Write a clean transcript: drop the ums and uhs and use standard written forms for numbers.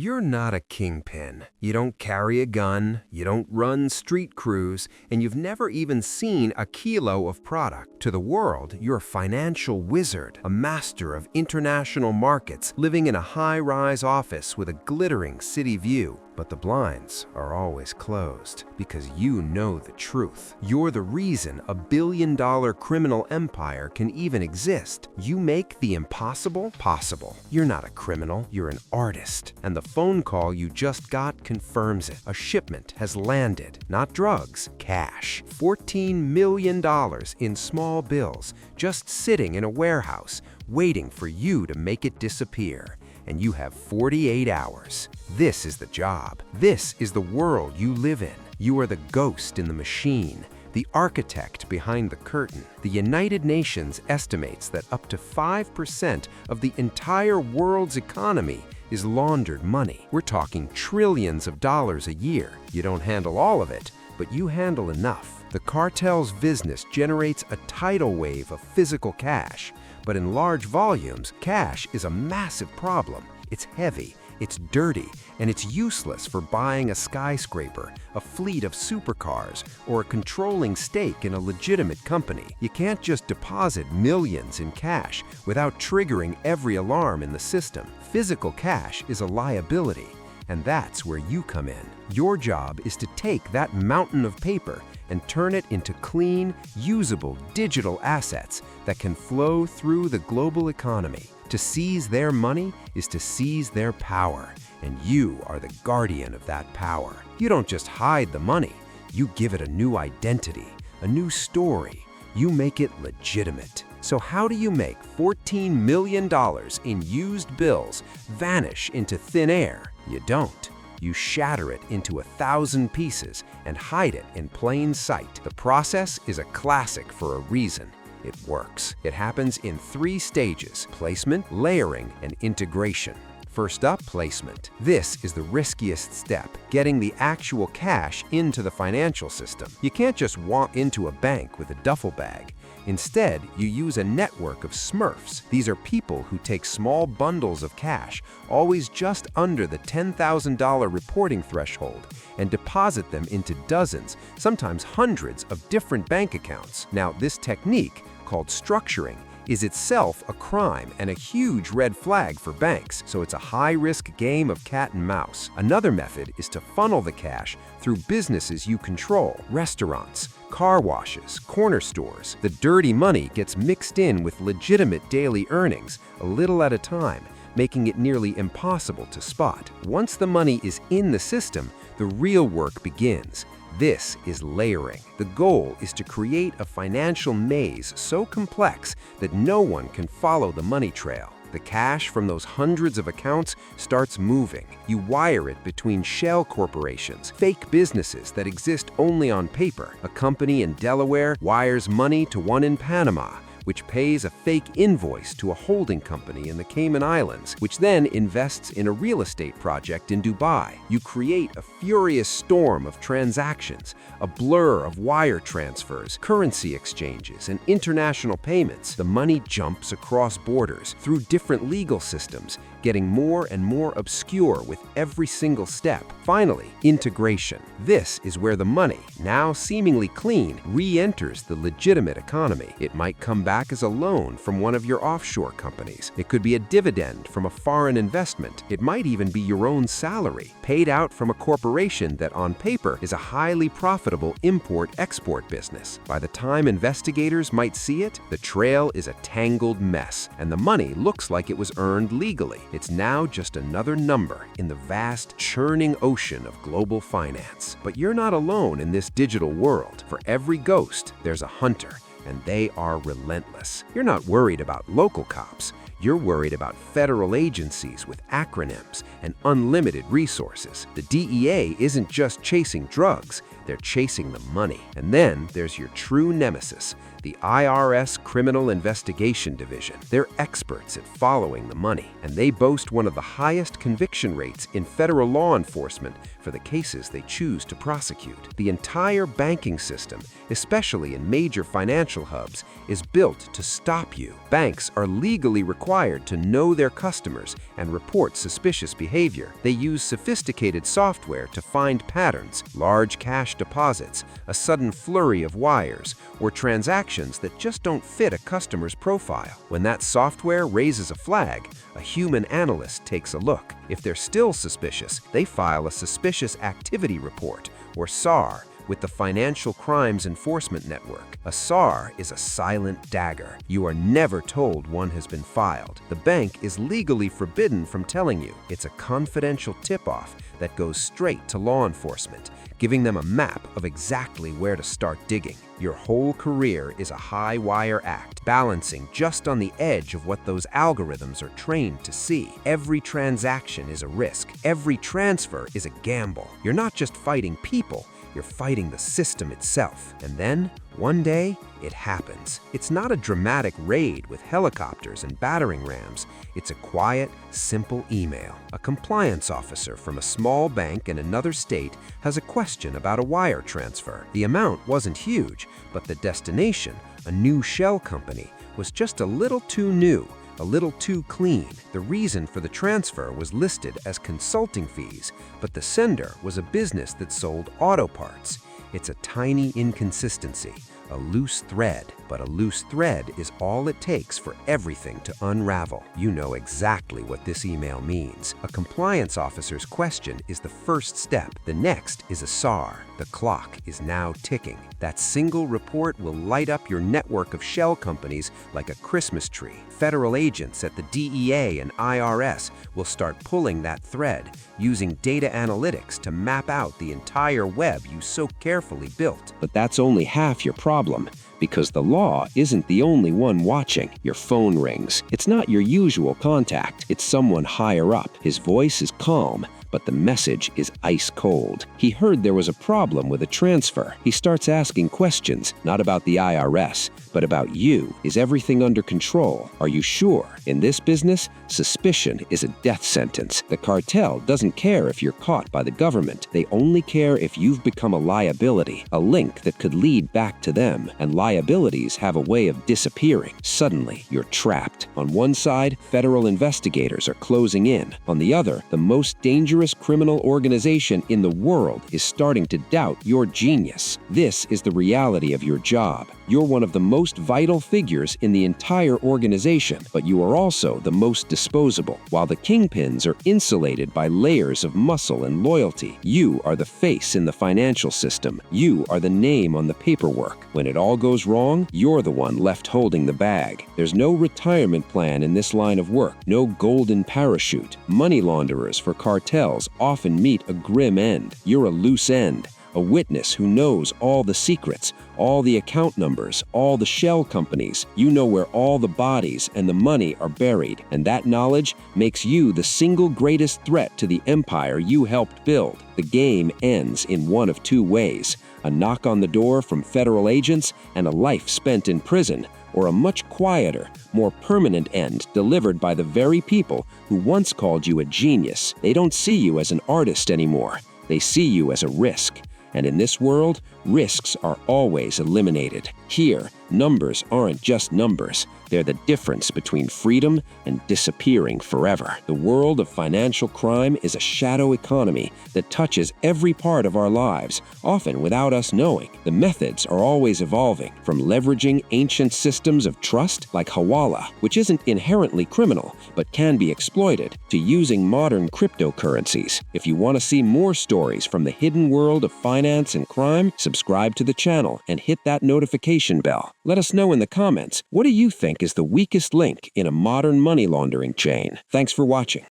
You're not a kingpin. You don't carry a gun, you don't run street crews, and you've never even seen a kilo of product. To the world, you're a financial wizard, a master of international markets, living in a high-rise office with a glittering city view. But the blinds are always closed because you know the truth. You're the reason a billion-dollar criminal empire can even exist. You make the impossible possible. You're not a criminal, you're an artist. And the phone call you just got confirms it. A shipment has landed. Not drugs, cash. $14 million in small bills, just sitting in a warehouse, waiting for you to make it disappear. And you have 48 hours. This is the job. This is the world you live in. You are the ghost in the machine, the architect behind the curtain. The United Nations estimates that up to 5% of the entire world's economy is laundered money. We're talking trillions of dollars a year. You don't handle all of it, but you handle enough. The cartel's business generates a tidal wave of physical cash. But in large volumes, cash is a massive problem. It's heavy, it's dirty, and it's useless for buying a skyscraper, a fleet of supercars, or a controlling stake in a legitimate company. You can't just deposit millions in cash without triggering every alarm in the system. Physical cash is a liability, and that's where you come in. Your job is to take that mountain of paper and turn it into clean, usable digital assets that can flow through the global economy. To seize their money is to seize their power, and you are the guardian of that power. You don't just hide the money, you give it a new identity, a new story. You make it legitimate. So how do you make $14 million in used bills vanish into thin air? You don't. You shatter it into 1,000 pieces and hide it in plain sight. The process is a classic for a reason. It works. It happens in 3 stages: placement, layering, and integration. First up, placement. This is the riskiest step, getting the actual cash into the financial system. You can't just walk into a bank with a duffel bag. Instead, you use a network of smurfs. These are people who take small bundles of cash, always just under the $10,000 reporting threshold, and deposit them into dozens, sometimes hundreds of different bank accounts. Now, this technique, called structuring, is itself a crime and a huge red flag for banks, so it's a high-risk game of cat and mouse. Another method is to funnel the cash through businesses you control: restaurants, car washes, corner stores. The dirty money gets mixed in with legitimate daily earnings, a little at a time, making it nearly impossible to spot. Once the money is in the system, the real work begins. This is layering. The goal is to create a financial maze so complex that no one can follow the money trail. The cash from those hundreds of accounts starts moving. You wire it between shell corporations, fake businesses that exist only on paper. A company in Delaware wires money to one in Panama, which pays a fake invoice to a holding company in the Cayman Islands, which then invests in a real estate project in Dubai. You create a furious storm of transactions, a blur of wire transfers, currency exchanges, and international payments. The money jumps across borders, through different legal systems, getting more and more obscure with every single step. Finally, integration. This is where the money, now seemingly clean, re-enters the legitimate economy. It might come back as a loan from one of your offshore companies. It could be a dividend from a foreign investment. It might even be your own salary, paid out from a corporation that on paper is a highly profitable import-export business. By the time investigators might see it, the trail is a tangled mess, and the money looks like it was earned legally. It's now just another number in the vast, churning ocean of global finance. But you're not alone in this digital world. For every ghost, there's a hunter, and they are relentless. You're not worried about local cops. You're worried about federal agencies with acronyms and unlimited resources. The DEA isn't just chasing drugs, they're chasing the money. And then there's your true nemesis, the IRS Criminal Investigation Division. They're experts at following the money, and they boast one of the highest conviction rates in federal law enforcement for the cases they choose to prosecute. The entire banking system, especially in major financial hubs, is built to stop you. Banks are legally required to know their customers and report suspicious behavior. They use sophisticated software to find patterns, large cash deposits, a sudden flurry of wires, or transactions that just don't fit a customer's profile. When that software raises a flag, a human analyst takes a look. If they're still suspicious, they file a Suspicious Activity Report, or SAR, with the Financial Crimes Enforcement Network. A SAR is a silent dagger. You are never told one has been filed. The bank is legally forbidden from telling you. It's a confidential tip-off that goes straight to law enforcement, giving them a map of exactly where to start digging. Your whole career is a high-wire act, balancing just on the edge of what those algorithms are trained to see. Every transaction is a risk. Every transfer is a gamble. You're not just fighting people, you're fighting the system itself. And then, one day, it happens. It's not a dramatic raid with helicopters and battering rams. It's a quiet, simple email. A compliance officer from a small bank in another state has a question about a wire transfer. The amount wasn't huge, but the destination, a new shell company, was just a little too new, a little too clean. The reason for the transfer was listed as consulting fees, but the sender was a business that sold auto parts. It's a tiny inconsistency, a loose thread, but a loose thread is all it takes for everything to unravel. You know exactly what this email means. A compliance officer's question is the first step. The next is a SAR. The clock is now ticking. That single report will light up your network of shell companies like a Christmas tree. Federal agents at the DEA and IRS will start pulling that thread, using data analytics to map out the entire web you so carefully built. But that's only half your problem, because the law isn't the only one watching. Your phone rings. It's not your usual contact. It's someone higher up. His voice is calm, but the message is ice cold. He heard there was a problem with a transfer. He starts asking questions, not about the IRS, but about you. Is everything under control? Are you sure? In this business, suspicion is a death sentence. The cartel doesn't care if you're caught by the government. They only care if you've become a liability, a link that could lead back to them. And liabilities have a way of disappearing. Suddenly, you're trapped. On one side, federal investigators are closing in. On the other, the most dangerous criminal organization in the world is starting to doubt your genius. This is the reality of your job. You're one of the most vital figures in the entire organization, but you are also the most disposable. While the kingpins are insulated by layers of muscle and loyalty, you are the face in the financial system. You are the name on the paperwork. When it all goes wrong, you're the one left holding the bag. There's no retirement plan in this line of work, no golden parachute. Money launderers for cartels often meet a grim end. You're a loose end, a witness who knows all the secrets, all the account numbers, all the shell companies. You know where all the bodies and the money are buried, and that knowledge makes you the single greatest threat to the empire you helped build. The game ends in one of two ways: a knock on the door from federal agents and a life spent in prison, or a much quieter, more permanent end delivered by the very people who once called you a genius. They don't see you as an artist anymore. They see you as a risk. And in this world, risks are always eliminated. Here, numbers aren't just numbers. They're the difference between freedom and disappearing forever. The world of financial crime is a shadow economy that touches every part of our lives, often without us knowing. The methods are always evolving, from leveraging ancient systems of trust like Hawala, which isn't inherently criminal but can be exploited, to using modern cryptocurrencies. If you want to see more stories from the hidden world of finance and crime, subscribe to the channel and hit that notification bell. Let us know in the comments, what do you think is the weakest link in a modern money laundering chain? Thanks for watching.